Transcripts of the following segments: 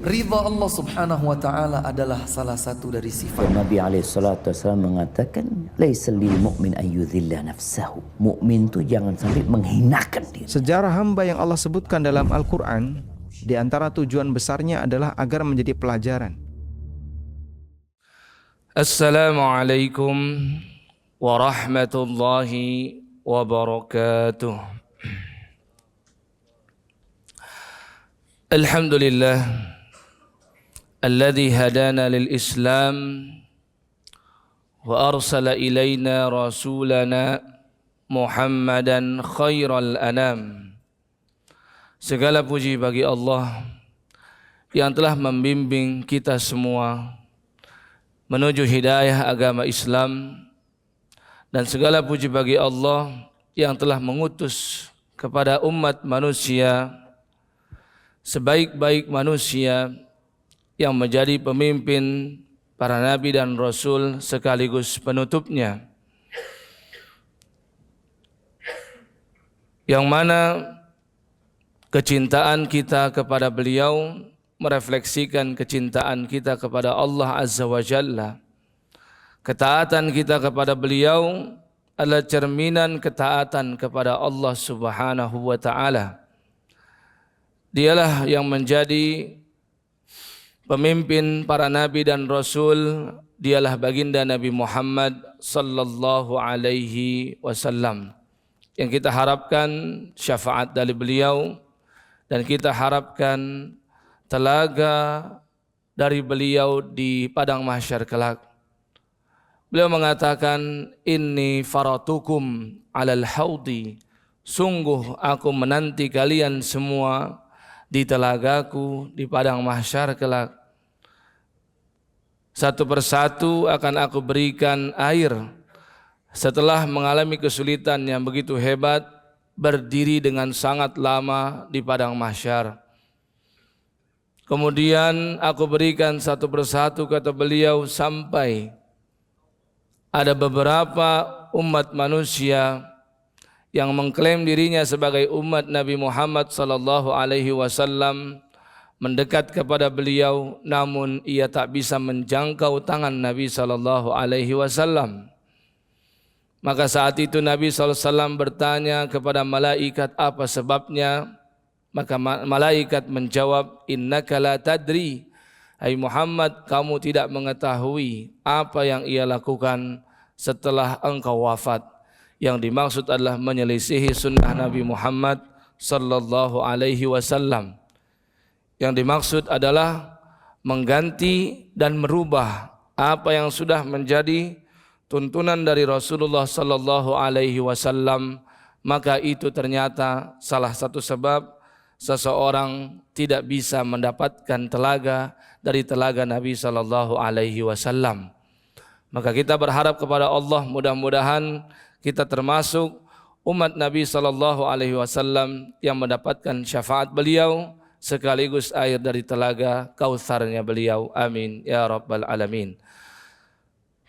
Ridha Allah subhanahu wa ta'ala adalah salah satu dari sifat. Nabi SAW mengatakan, laisa lil mu'min ayyudhilla nafsahu. Mukmin itu jangan sampai menghinakan diri. Sejarah hamba yang Allah sebutkan dalam Al-Quran, di antara tujuan besarnya adalah agar menjadi pelajaran. Assalamualaikum warahmatullahi wabarakatuh. Alhamdulillah alladzi hadana lil Islam wa arsala ilaina rasulana Muhammadan khairal anam. Segala puji bagi Allah yang telah membimbing kita semua menuju hidayah agama Islam, dan segala puji bagi Allah yang telah mengutus kepada umat manusia sebaik-baik manusia yang menjadi pemimpin para nabi dan rasul sekaligus penutupnya, yang mana kecintaan kita kepada beliau merefleksikan kecintaan kita kepada Allah Azza wa Jalla. Ketaatan kita kepada beliau adalah cerminan ketaatan kepada Allah Subhanahu wa ta'ala. Dialah yang menjadi pemimpin para nabi dan rasul. Dialah baginda Nabi Muhammad sallallahu alaihi wasallam yang kita harapkan syafaat dari beliau, dan kita harapkan telaga dari beliau di padang mahsyar kelak. Beliau mengatakan, inni faratukum alal haudi, sungguh aku menanti kalian semua di telagaku di padang mahsyar kelak. Satu persatu akan aku berikan air setelah mengalami kesulitan yang begitu hebat, berdiri dengan sangat lama di padang mahsyar. Kemudian aku berikan satu persatu, kata beliau, sampai ada beberapa umat manusia yang mengklaim dirinya sebagai umat Nabi Muhammad sallallahu alaihi wasallam mendekat kepada beliau, namun ia tak bisa menjangkau tangan Nabi sallallahu alaihi wasallam. Maka saat itu Nabi sallallahu alaihi wasallam bertanya kepada malaikat, apa sebabnya? Maka malaikat menjawab, innaka la tadri, hai Muhammad, kamu tidak mengetahui apa yang ia lakukan setelah engkau wafat. Yang dimaksud adalah menyelisihi sunnah Nabi Muhammad sallallahu alaihi wasallam. Yang dimaksud adalah mengganti dan merubah apa yang sudah menjadi tuntunan dari Rasulullah sallallahu alaihi wasallam. Maka itu ternyata salah satu sebab seseorang tidak bisa mendapatkan telaga dari telaga Nabi sallallahu alaihi wasallam. Maka kita berharap kepada Allah, mudah-mudahan kita termasuk umat Nabi sallallahu alaihi wasallam yang mendapatkan syafaat beliau sekaligus air dari telaga Kautsarnya beliau. Amin ya rabbal alamin.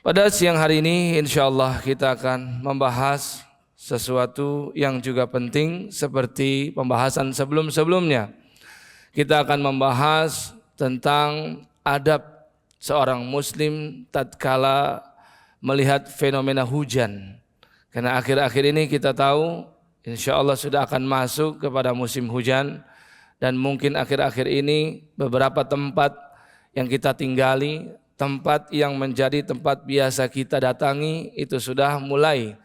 Pada siang hari ini insyaallah kita akan membahas sesuatu yang juga penting seperti pembahasan sebelum-sebelumnya. Kita akan membahas tentang adab seorang muslim tatkala melihat fenomena hujan. Karena akhir-akhir ini kita tahu insyaallah sudah akan masuk kepada musim hujan, dan mungkin akhir-akhir ini beberapa tempat yang kita tinggali, tempat yang menjadi tempat biasa kita datangi, itu sudah mulai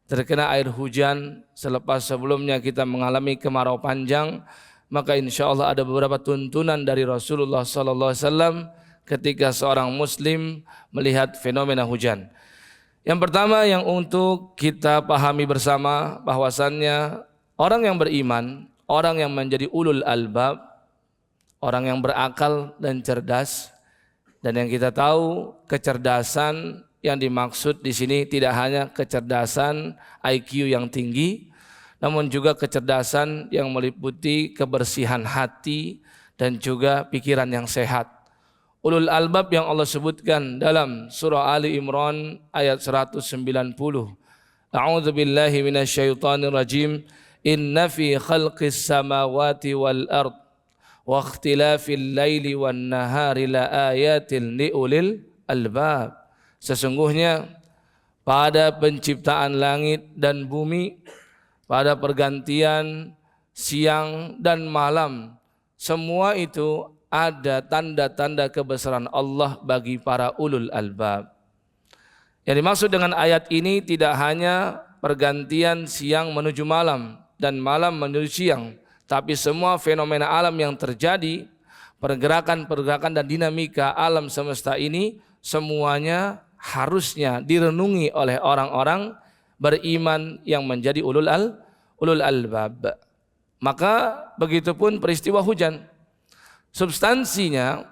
terkena air hujan. Selepas sebelumnya kita mengalami kemarau panjang, maka insya Allah ada beberapa tuntunan dari Rasulullah SAW ketika seorang muslim melihat fenomena hujan. Yang pertama yang untuk kita pahami bersama, bahwasannya orang yang beriman, orang yang menjadi ulul albab, orang yang berakal dan cerdas, dan yang kita tahu kecerdasan yang dimaksud di sini tidak hanya kecerdasan IQ yang tinggi, namun juga kecerdasan yang meliputi kebersihan hati dan juga pikiran yang sehat. Ulul albab yang Allah sebutkan dalam surah Ali Imran ayat 190. A'udzu billahi minasyaitonir rajim. Inna fi khalqis samawati wal ard wa ikhtilafil laili wan nahari la ayatin liulil albab. Sesungguhnya pada penciptaan langit dan bumi, pada pergantian siang dan malam, semua itu ada tanda-tanda kebesaran Allah bagi para ulul albab. Yang dimaksud dengan ayat ini tidak hanya pergantian siang menuju malam dan malam menuju siang, tapi semua fenomena alam yang terjadi, pergerakan-pergerakan dan dinamika alam semesta ini semuanya harusnya direnungi oleh orang-orang beriman yang menjadi ulul albab. Maka begitupun peristiwa hujan. Substansinya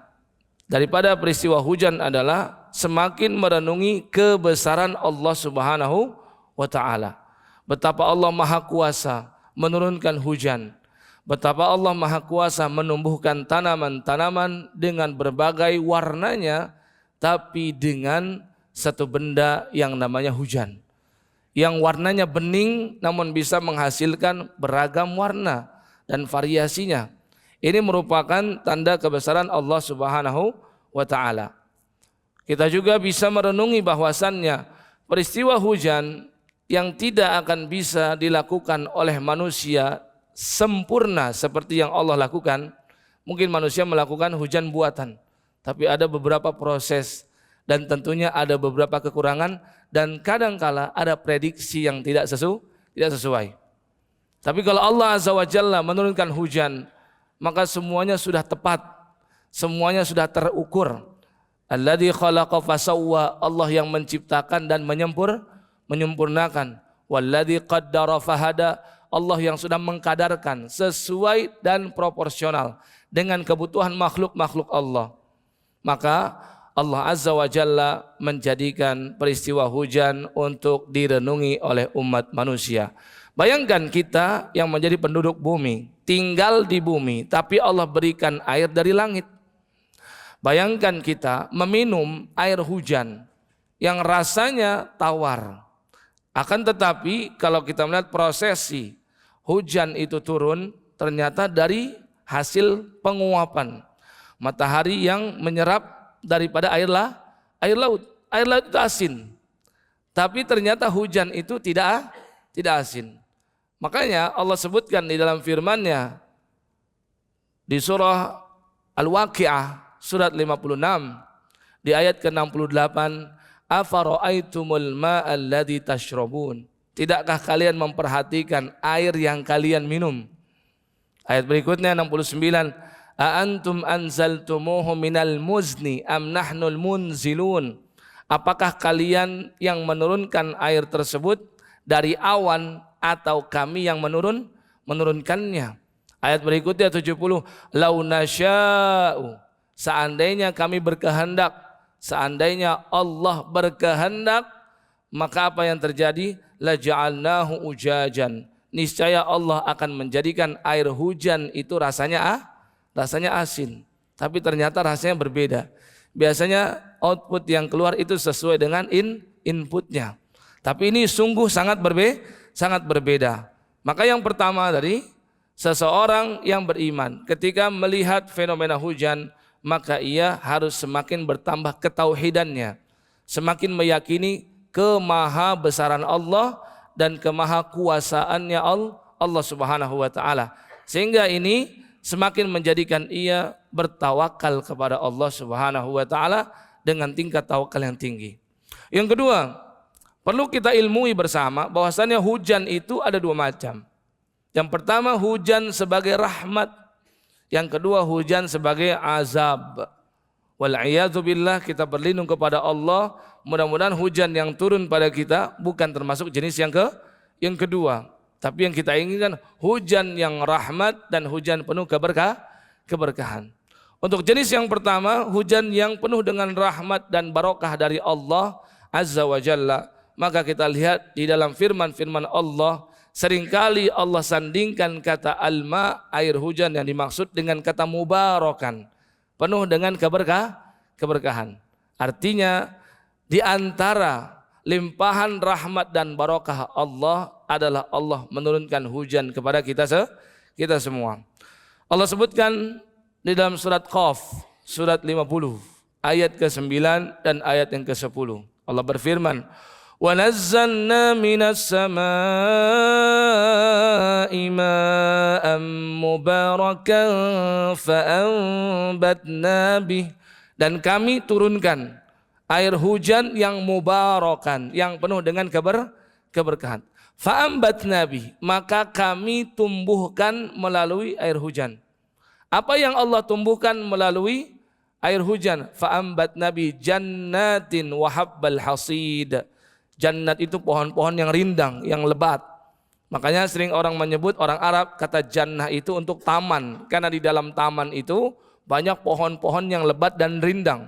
daripada peristiwa hujan adalah semakin merenungi kebesaran Allah Subhanahu wa ta'ala. Betapa Allah Maha Kuasa menurunkan hujan. Betapa Allah Maha Kuasa menumbuhkan tanaman-tanaman dengan berbagai warnanya, tapi dengan satu benda yang namanya hujan. Yang warnanya bening namun bisa menghasilkan beragam warna dan variasinya. Ini merupakan tanda kebesaran Allah Subhanahu wa ta'ala. Kita juga bisa merenungi bahwasannya peristiwa hujan yang tidak akan bisa dilakukan oleh manusia sempurna seperti yang Allah lakukan. Mungkin manusia melakukan hujan buatan, tapi ada beberapa proses dan tentunya ada beberapa kekurangan dan kadangkala ada prediksi yang tidak sesuai. Tapi kalau Allah Azza wa Jalla menurunkan hujan, maka semuanya sudah tepat, semuanya sudah terukur. Alladzi khalaqa fasawwa, Allah yang menciptakan dan menyempurnakan. Walladzi qaddara fahada, Allah yang sudah mengkadarkan sesuai dan proporsional dengan kebutuhan makhluk-makhluk Allah. Maka Allah Azza wa Jalla menjadikan peristiwa hujan untuk direnungi oleh umat manusia. Bayangkan kita yang menjadi penduduk bumi, tinggal di bumi, tapi Allah berikan air dari langit. Bayangkan kita meminum air hujan yang rasanya tawar. Akan tetapi kalau kita melihat prosesi hujan itu turun, ternyata dari hasil penguapan matahari yang menyerap daripada air laut. Air laut itu asin, tapi ternyata hujan itu tidak asin. Makanya Allah sebutkan di dalam firman-Nya di surah Al-Waqi'ah surat 56 di ayat ke-68, afara'aitumul ma'al ladzi tashrabun, tidakkah kalian memperhatikan air yang kalian minum? Ayat berikutnya 69, a antum anzaltumuhu minal muzni am nahnul munzilun, apakah kalian yang menurunkan air tersebut dari awan atau kami yang menurunkannya? Ayat berikutnya 70, lau nasya'u, seandainya kami berkehendak, seandainya Allah berkehendak, maka apa yang terjadi? La ja'alnahu ujajan, niscaya Allah akan menjadikan air hujan itu rasanya asin, tapi ternyata rasanya berbeda. Biasanya output yang keluar itu sesuai dengan inputnya, tapi ini sungguh sangat berbeda. Maka yang pertama dari seseorang yang beriman ketika melihat fenomena hujan, maka ia harus semakin bertambah ketauhidannya, semakin meyakini kemahabesaran Allah dan kemahakuasaannya Allah Subhanahu wa ta'ala, sehingga ini semakin menjadikan ia bertawakal kepada Allah Subhanahu wa ta'ala dengan tingkat tawakal yang tinggi. Yang kedua, perlu kita ilmui bersama bahwasannya hujan itu ada dua macam. Yang pertama hujan sebagai rahmat, yang kedua hujan sebagai azab. Wal'iyadzubillah, kita berlindung kepada Allah, mudah-mudahan hujan yang turun pada kita bukan termasuk jenis yang kedua, tapi yang kita inginkan hujan yang rahmat dan hujan penuh keberkahan. Untuk jenis yang pertama, hujan yang penuh dengan rahmat dan barokah dari Allah Azza wa Jalla, maka kita lihat di dalam firman-firman Allah, seringkali Allah sandingkan kata alma, air hujan, yang dimaksud dengan kata mubarakan, penuh dengan keberkahan. Artinya di antara limpahan rahmat dan barokah Allah adalah Allah menurunkan hujan kepada kita semua. Allah sebutkan di dalam surat Qaf, surat 50, ayat ke-9 dan ayat yang ke-10. Allah berfirman, "Wa nazzalna minas samaa'i ma'an mubarakan fa'anbatna bih." Dan kami turunkan air hujan yang mubarakan, yang penuh dengan keberkahan. Fa'ambatna bih, maka kami tumbuhkan melalui air hujan. Apa yang Allah tumbuhkan melalui air hujan? Fa'ambatna bih jannatin wa habbal hasid. Jannat itu pohon-pohon yang rindang, yang lebat. Makanya sering orang menyebut, orang Arab, kata jannah itu untuk taman, karena di dalam taman itu banyak pohon-pohon yang lebat dan rindang.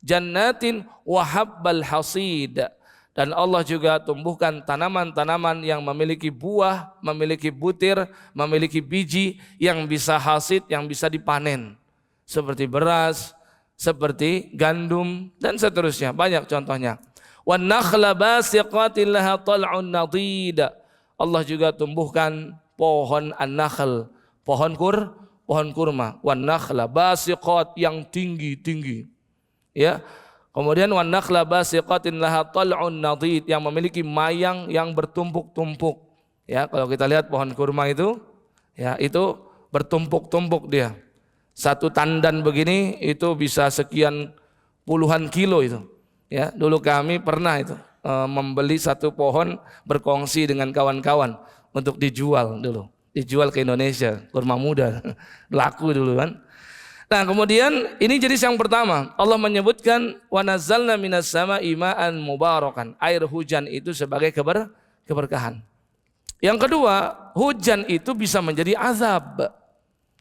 Jannatin wa habbal hasid. Dan Allah juga tumbuhkan tanaman-tanaman yang memiliki buah, memiliki butir, memiliki biji yang bisa hasid, yang bisa dipanen. Seperti beras, seperti gandum, dan seterusnya. Banyak contohnya. Wan nakhla basiqatin laha tal'un nadid. Allah juga tumbuhkan pohon an-nakhl, pohon kurma. Wan nakhla basiqat, yang tinggi-tinggi. Ya. Kemudian wan nakhla basiqatin laha tal'un nadid, yang memiliki mayang yang bertumpuk-tumpuk. Ya, kalau kita lihat pohon kurma itu, ya, itu bertumpuk-tumpuk dia. Satu tandan begini itu bisa sekian puluhan kilo itu. Ya, dulu kami pernah itu membeli satu pohon berkongsi dengan kawan-kawan untuk dijual dulu. Dijual ke Indonesia, kurma muda. Laku dulu kan. Nah, kemudian ini jenis yang pertama. Allah menyebutkan wa nazzalna minas sama'i ma'an mubarakan. Air hujan itu sebagai keberkahan. Yang kedua, hujan itu bisa menjadi azab.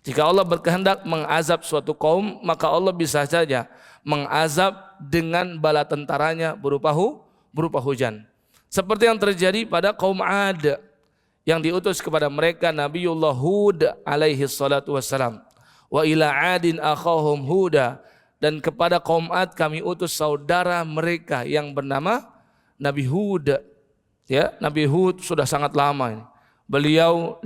Jika Allah berkehendak mengazab suatu kaum, maka Allah bisa saja mengazab dengan bala tentaranya berupa hujan. Seperti yang terjadi pada kaum Ad yang diutus kepada mereka Nabiullah Hud alaihi salatu wassalam. Wa ila adin akhahum Huda, dan kepada kaum Ad kami utus saudara mereka yang bernama Nabi Hud. Ya, Nabi Hud sudah sangat lama ini. Beliau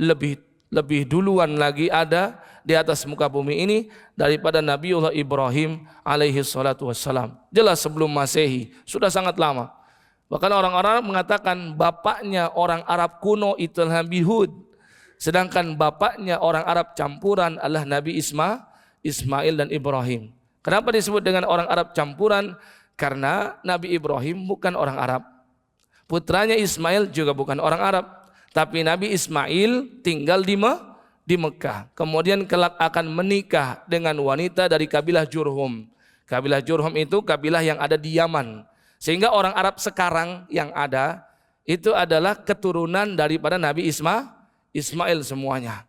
lebih duluan lagi ada di atas muka bumi ini daripada Nabiullah Ibrahim alaihi salatu wassalam. Jelas sebelum Masehi, sudah sangat lama. Bahkan orang-orang mengatakan bapaknya orang Arab kuno itu Nabi Hud, sedangkan bapaknya orang Arab campuran adalah Nabi Ismail dan Ibrahim. Kenapa disebut dengan orang Arab campuran? Karena Nabi Ibrahim bukan orang Arab, putranya Ismail juga bukan orang Arab, tapi Nabi Ismail tinggal di Mekah. Kemudian kelak akan menikah dengan wanita dari kabilah Jurhum. Kabilah Jurhum itu kabilah yang ada di Yaman. Sehingga orang Arab sekarang yang ada itu adalah keturunan daripada Nabi Ismail semuanya.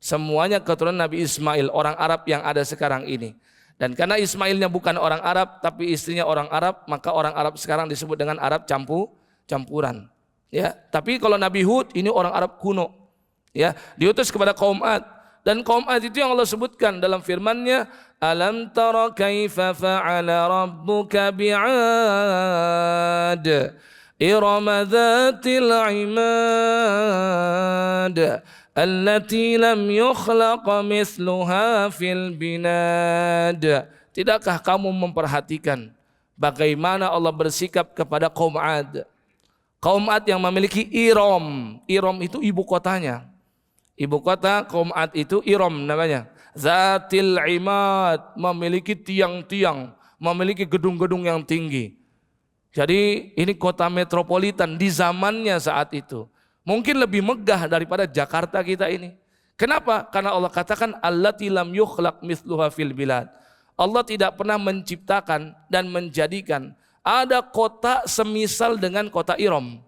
Semuanya keturunan Nabi Ismail, orang Arab yang ada sekarang ini. Dan karena Ismailnya bukan orang Arab tapi istrinya orang Arab, maka orang Arab sekarang disebut dengan Arab campuran. Ya, tapi kalau Nabi Hud ini orang Arab kuno. Ya, diutus kepada kaum Ad, dan kaum Ad itu yang Allah sebutkan dalam firman-Nya, alam tara kaifa fa'ala rabbuka bi'ad irama dzatil imad allati lam yukhlaq mithluha fil bilad. Tidakkah kamu memperhatikan bagaimana Allah bersikap kepada kaum Ad? Kaum Ad yang memiliki Iram. Iram itu ibu kotanya. Ibu kota kaum Ad itu Iram namanya. Zatil imad, memiliki tiang-tiang, memiliki gedung-gedung yang tinggi. Jadi ini kota metropolitan di zamannya saat itu. Mungkin lebih megah daripada Jakarta kita ini. Kenapa? Karena Allah katakan allati lam yukhlaq mithluha fil bilad. Allah tidak pernah menciptakan dan menjadikan ada kota semisal dengan kota Iram.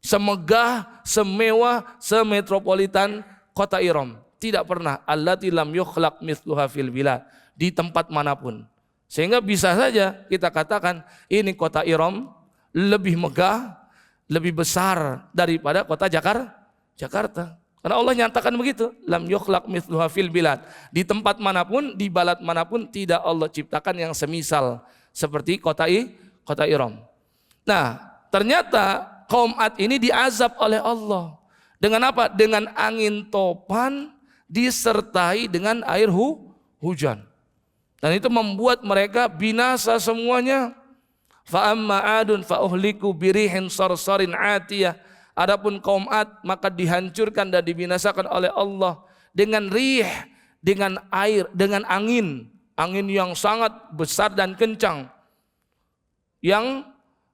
Semegah, semewah, semetropolitan kota Iram. Tidak pernah. Allati lam yukhlaq mithluha fil bilad. Di tempat manapun. Sehingga bisa saja kita katakan ini kota Iram lebih megah, lebih besar daripada kota Jakarta. Karena Allah nyatakan begitu. Lam yukhlaq mithluha fil bilad. Di tempat manapun, di balad manapun tidak Allah ciptakan yang semisal seperti kota Iram. Nah, ternyata kaum Ad ini diazab oleh Allah. Dengan apa? Dengan angin topan disertai dengan air hujan. Dan itu membuat mereka binasa semuanya. Fa amma adun fa uhliku birihin sarsarin atiyah. Adapun kaum Ad maka dihancurkan dan dibinasakan oleh Allah dengan rih, dengan air, dengan angin yang sangat besar dan kencang. Yang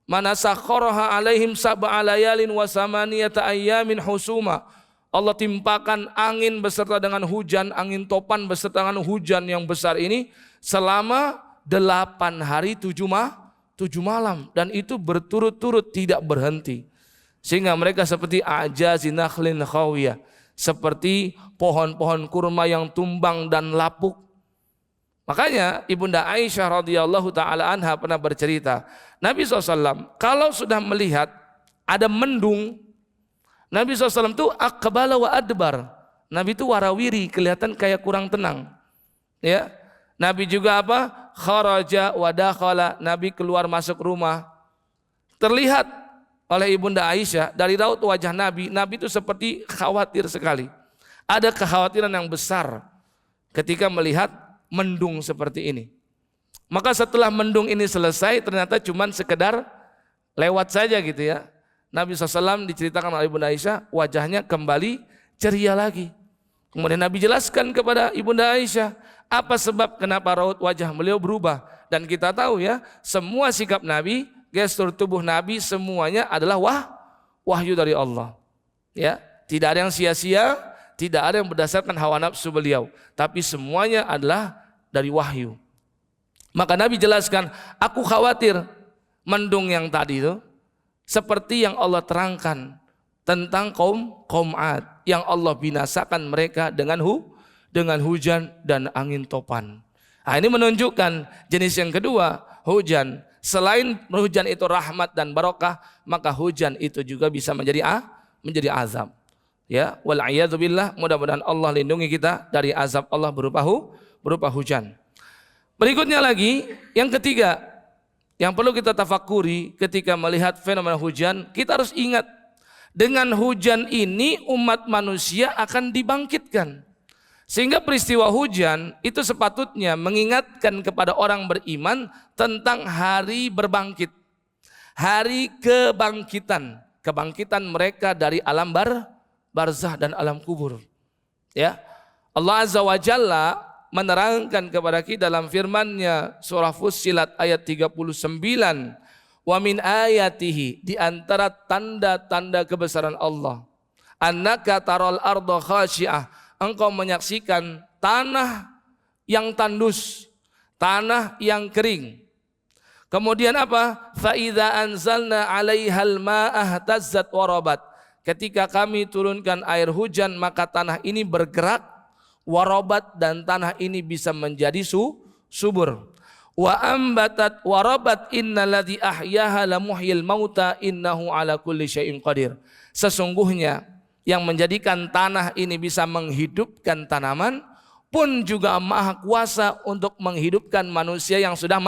mana sakharaha alaihim sab'a layalin wa samaniyata ayyamin husuma. Allah timpakan angin beserta dengan hujan, angin topan beserta dengan hujan yang besar ini selama 8 hari 7 malam, dan itu berturut-turut tidak berhenti. Sehingga mereka seperti ajazi nakhlin khawiyah, seperti pohon-pohon kurma yang tumbang dan lapuk. Makanya Ibunda Aisyah radhiyallahu taala anha pernah bercerita, Nabi SAW kalau sudah melihat ada mendung, Nabi SAW itu aqbala wa adbar. Nabi itu warawiri, kelihatan kayak kurang tenang. Ya. Nabi juga apa? Kharaja wa dakhala. Nabi keluar masuk rumah. Terlihat oleh Ibunda Aisyah dari raut wajah Nabi, Nabi itu seperti khawatir sekali. Ada kekhawatiran yang besar ketika melihat mendung seperti ini. Maka setelah mendung ini selesai, ternyata cuma sekedar lewat saja gitu ya. Nabi SAW diceritakan oleh Ibunda Aisyah, wajahnya kembali ceria lagi. Kemudian Nabi jelaskan kepada Ibunda Aisyah, apa sebab kenapa raut wajah beliau berubah. Dan kita tahu ya, semua sikap Nabi, gestur tubuh Nabi semuanya adalah wahyu dari Allah. Ya, tidak ada yang sia-sia, tidak ada yang berdasarkan hawa nafsu beliau, tapi semuanya adalah dari wahyu. Maka Nabi jelaskan, aku khawatir mendung yang tadi itu seperti yang Allah terangkan tentang kaum Ad yang Allah binasakan mereka dengan hujan dan angin topan. Nah, ini menunjukkan jenis yang kedua, hujan. Selain hujan itu rahmat dan barokah, maka hujan itu juga bisa menjadi azab. Ya, wal a'yadzubillah, mudah-mudahan Allah lindungi kita dari azab Allah berupa hujan. Berikutnya lagi, yang ketiga, yang perlu kita tafakuri ketika melihat fenomena hujan, kita harus ingat, dengan hujan ini umat manusia akan dibangkitkan. Sehingga peristiwa hujan itu sepatutnya mengingatkan kepada orang beriman tentang hari berbangkit. Hari kebangkitan mereka dari alam barzah dan alam kubur. Ya. Allah Azza wa Jalla menerangkan kepada kita dalam firman-Nya surah Fussilat ayat 39, wa min ayatihi, di antara tanda-tanda kebesaran Allah, annaka taral arda khashi'ah, engkau menyaksikan tanah yang tandus, tanah yang kering. Kemudian apa? Fa idza anzalna 'alaihal ma'a ihtazzat wa rabat. Ketika kami turunkan air hujan, maka tanah ini bergerak, warabat, dan tanah ini bisa menjadi subur. Wa ambatat warabat innalladzi ahyaha lamuhyil mauta innahu ala kulli syai'in qadir. Sesungguhnya yang menjadikan tanah ini bisa menghidupkan tanaman pun juga maha kuasa untuk menghidupkan manusia yang sudah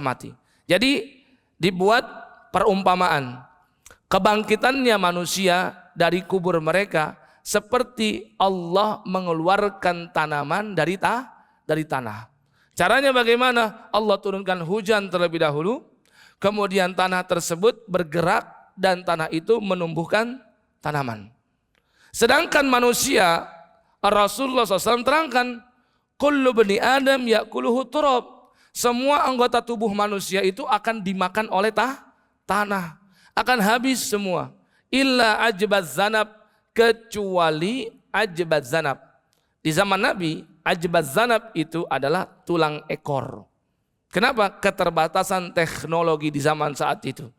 mati. Jadi dibuat perumpamaan kebangkitannya manusia dari kubur mereka seperti Allah mengeluarkan tanaman dari tanah. Caranya bagaimana? Allah turunkan hujan terlebih dahulu, kemudian tanah tersebut bergerak dan tanah itu menumbuhkan tanaman. Sedangkan manusia, Rasulullah SAW terangkan, kullu bani Adam ya'kuluhu turab. Semua anggota tubuh manusia itu akan dimakan oleh tanah, akan habis semua. Illa ajbaz zanab, kecuali ajbaz zanab. Di zaman Nabi, ajbaz zanab itu adalah tulang ekor. Kenapa? Keterbatasan teknologi di zaman saat itu.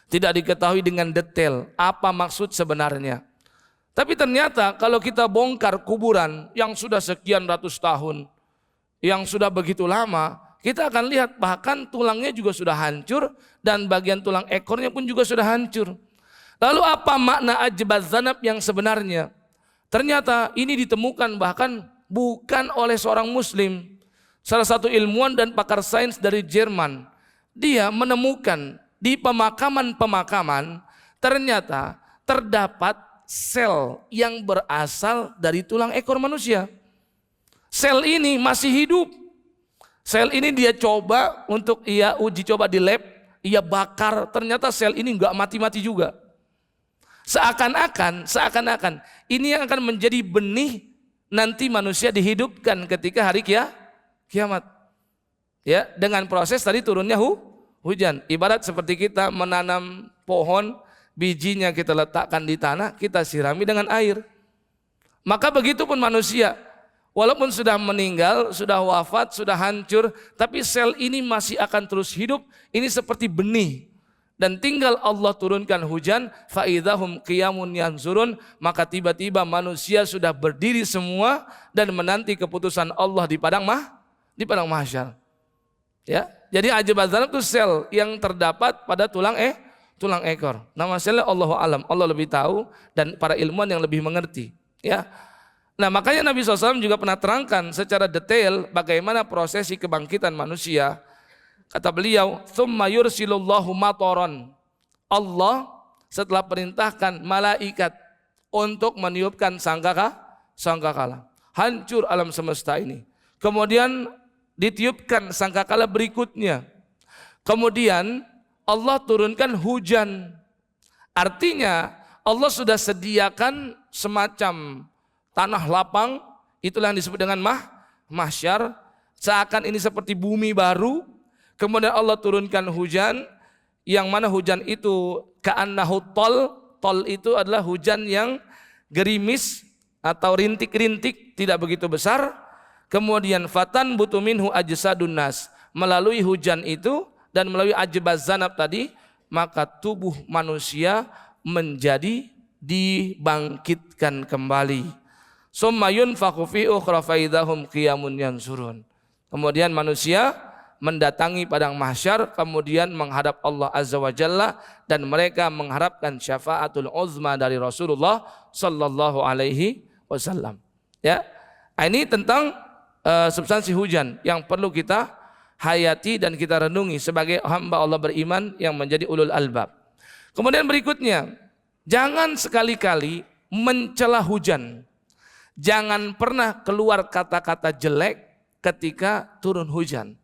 Tidak diketahui dengan detail apa maksud sebenarnya. Tapi ternyata kalau kita bongkar kuburan yang sudah sekian ratus tahun, yang sudah begitu lama, kita akan lihat bahkan tulangnya juga sudah hancur dan bagian tulang ekornya pun juga sudah hancur. Lalu apa makna ajbaz zanab yang sebenarnya? Ternyata ini ditemukan bahkan bukan oleh seorang muslim. Salah satu ilmuwan dan pakar sains dari Jerman, dia menemukan di pemakaman-pemakaman ternyata terdapat sel yang berasal dari tulang ekor manusia. Sel ini masih hidup. Sel ini dia coba untuk uji coba di lab, ia bakar, ternyata sel ini enggak mati-mati juga. Seakan-akan ini yang akan menjadi benih nanti manusia dihidupkan ketika hari kiamat. Ya, dengan proses tadi turunnya hujan. Ibarat seperti kita menanam pohon, bijinya kita letakkan di tanah, kita sirami dengan air. Maka begitu pun manusia, walaupun sudah meninggal, sudah wafat, sudah hancur, tapi sel ini masih akan terus hidup. Ini seperti benih. Dan tinggal Allah turunkan hujan, faidahum qiyamun yanzurun, maka tiba-tiba manusia sudah berdiri semua dan menanti keputusan Allah di padang mahsyar. Ya, jadi ajabaz zanab itu sel yang terdapat pada tulang ekor. Nama selnya Allahu alam, Allah lebih tahu dan para ilmuwan yang lebih mengerti. Ya, nah makanya Nabi SAW juga pernah terangkan secara detail bagaimana prosesi kebangkitan manusia. Kata beliau, "Tsumma yursilullahu mataran." Allah setelah perintahkan malaikat untuk meniupkan sangkakala. Hancur alam semesta ini. Kemudian ditiupkan sangkakala berikutnya. Kemudian Allah turunkan hujan. Artinya Allah sudah sediakan semacam tanah lapang, itulah yang disebut dengan mahsyar. Seakan ini seperti bumi baru. Kemudian Allah turunkan hujan, yang mana hujan itu ka'annahu tol itu adalah hujan yang gerimis atau rintik-rintik, tidak begitu besar. Kemudian fatan butu minhu ajsadun nas, melalui hujan itu dan melalui ajbaz zanab tadi, maka tubuh manusia menjadi dibangkitkan kembali. Summa yunfakhu fi ukhra faidahum qiyamun yanzurun. Kemudian manusia mendatangi padang mahsyar, kemudian menghadap Allah Azza wa Jalla, dan mereka mengharapkan syafaatul uzma dari Rasulullah sallallahu alaihi wasallam. Ya. Ini tentang substansi hujan yang perlu kita hayati dan kita renungi sebagai hamba Allah beriman yang menjadi ulul albab. Kemudian berikutnya, jangan sekali-kali mencela hujan. Jangan pernah keluar kata-kata jelek ketika turun hujan.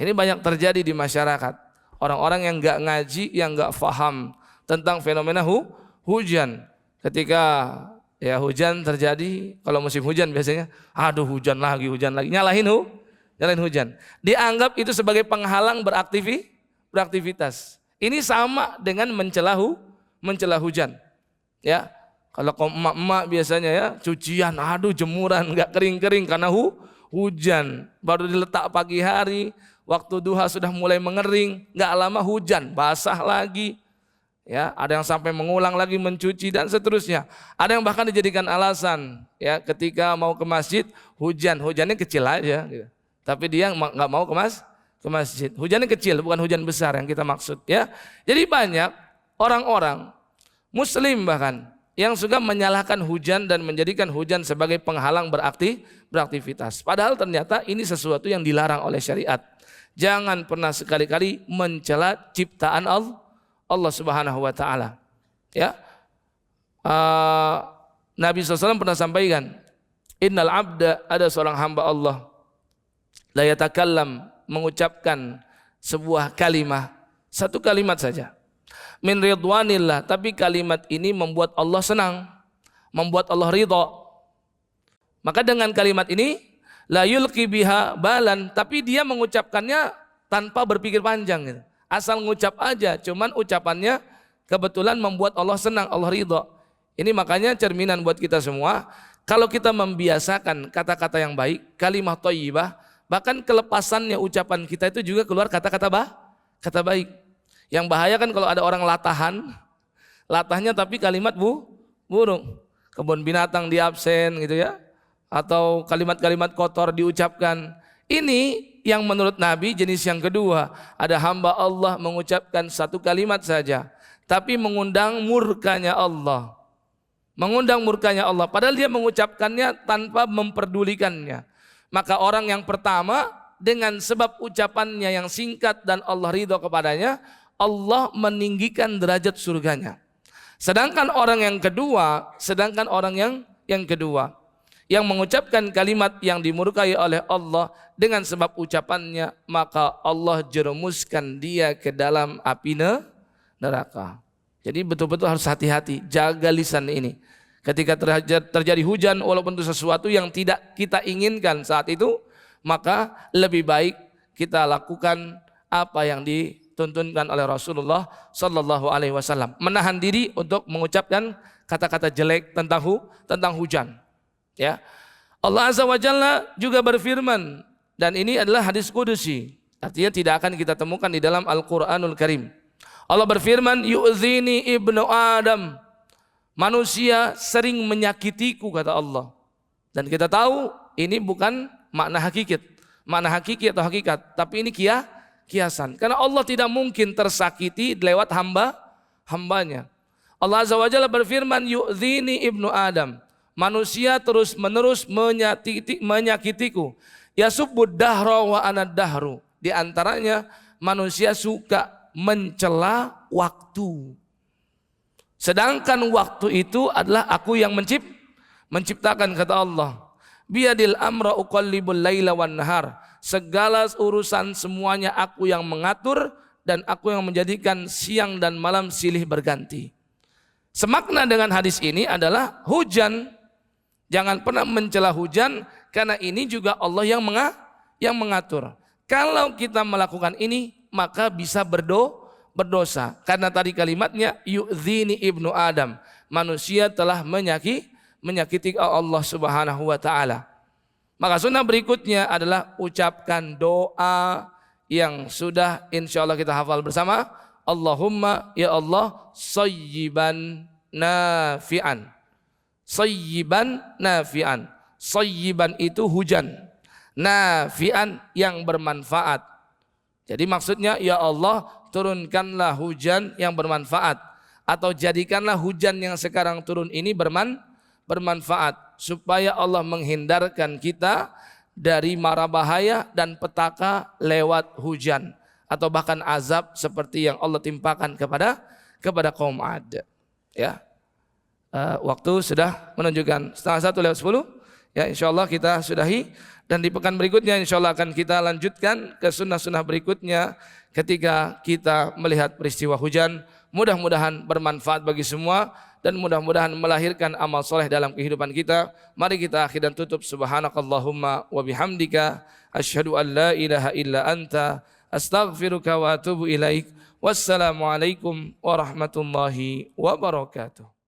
Ini banyak terjadi di masyarakat. Orang-orang yang enggak ngaji, yang enggak faham tentang fenomena hujan. Ketika ya hujan terjadi, kalau musim hujan biasanya, aduh hujan lagi, nyalahin hujan. Dianggap itu sebagai penghalang beraktivitas. Ini sama dengan mencela hujan. Ya, kalau emak-emak biasanya ya cucian, aduh jemuran nggak kering-kering karena hujan. Baru diletak pagi hari, waktu duha sudah mulai mengering, nggak lama hujan, basah lagi. Ya, ada yang sampai mengulang lagi mencuci dan seterusnya. Ada yang bahkan dijadikan alasan, ya ketika mau ke masjid hujannya kecil aja. Gitu. Tapi dia nggak mau ke masjid. Hujannya kecil, bukan hujan besar yang kita maksud. Ya, jadi banyak orang-orang Muslim bahkan yang suka menyalahkan hujan dan menjadikan hujan sebagai penghalang beraktivitas. Padahal ternyata ini sesuatu yang dilarang oleh syariat. Jangan pernah sekali-kali mencela ciptaan Allah Subhanahu wa taala. Ya. Nabi SAW pernah sampaikan, innal abda, ada seorang hamba Allah, la yatakallam, mengucapkan sebuah kalimat, satu kalimat saja, min ridwanillah, tapi kalimat ini membuat Allah senang, membuat Allah ridha. Maka dengan kalimat ini la yulqi biha balan, tapi dia mengucapkannya tanpa berpikir panjang gitu. Asal ngucap aja, cuman ucapannya kebetulan membuat Allah senang, Allah ridha. Ini makanya cerminan buat kita semua, kalau kita membiasakan kata-kata yang baik, kalimah thayyibah, bahkan kelepasannya ucapan kita itu juga keluar kata-kata baik. Yang bahaya kan kalau ada orang latahnya tapi kalimat buruk. Kebun binatang di absen gitu ya. Atau kalimat-kalimat kotor diucapkan. Ini yang menurut Nabi jenis yang kedua. Ada hamba Allah mengucapkan satu kalimat saja, tapi mengundang murkanya Allah. Padahal dia mengucapkannya tanpa memperdulikannya. Maka orang yang pertama dengan sebab ucapannya yang singkat dan Allah ridho kepadanya, Allah meninggikan derajat surganya. Sedangkan orang yang kedua, yang mengucapkan kalimat yang dimurkai oleh Allah dengan sebab ucapannya, maka Allah jerumuskan dia ke dalam api neraka. Jadi betul-betul harus hati-hati, jaga lisan ini. Ketika terjadi hujan, walaupun itu sesuatu yang tidak kita inginkan saat itu, maka lebih baik kita lakukan apa yang dituntunkan oleh Rasulullah Sallallahu Alaihi Wasallam. Menahan diri untuk mengucapkan kata-kata jelek tentang hujan. Ya, Allah Azza wa Jalla juga berfirman, dan ini adalah hadis kudusi, artinya tidak akan kita temukan di dalam Al-Quranul Karim. Allah berfirman, yu'zini ibnu Adam, manusia sering menyakitiku, kata Allah. Dan kita tahu ini bukan makna hakiki atau hakikat, tapi ini kiasan. Karena Allah tidak mungkin tersakiti lewat hambanya. Allah Azza wa Jalla berfirman, yu'zini ibnu Adam, manusia terus menerus menyakitiku. Yasubbud dahra wa anad dahru. Di antaranya manusia suka mencela waktu. Sedangkan waktu itu adalah aku yang menciptakan, kata Allah. Biyadil amra uqallibul laila wan nahar. Segala urusan semuanya aku yang mengatur, dan aku yang menjadikan siang dan malam silih berganti. Semakna dengan hadis ini adalah hujan. Jangan pernah mencela hujan, karena ini juga Allah yang mengatur. Kalau kita melakukan ini, maka bisa berdosa. Karena tadi kalimatnya yu'zini ibnu Adam, manusia telah menyakiti Allah Subhanahu wa taala. Maka sunnah berikutnya adalah ucapkan doa yang sudah insyaallah kita hafal bersama. Allahumma ya Allah sayyiban nafi'an. Sayyiban nafi'an. Sayyiban itu hujan, nafi'an yang bermanfaat. Jadi maksudnya, ya Allah turunkanlah hujan yang bermanfaat, atau jadikanlah hujan yang sekarang turun ini bermanfaat, supaya Allah menghindarkan kita dari mara bahaya dan petaka lewat hujan, atau bahkan azab seperti yang Allah timpakan kepada kaum Ad. Ya, waktu sudah menunjukkan 11:30. Ya, insyaallah kita sudahi, dan di pekan berikutnya insyaallah akan kita lanjutkan ke sunnah-sunnah berikutnya ketika kita melihat peristiwa hujan. Mudah-mudahan bermanfaat bagi semua, dan mudah-mudahan melahirkan amal soleh dalam kehidupan kita. Mari kita akhir dan tutup. Subhanakallahumma wa bihamdika asyhadu an la ilaha illa anta astaghfiruka wa atubu ilaik. Wassalamualaikum warahmatullahi wabarakatuh.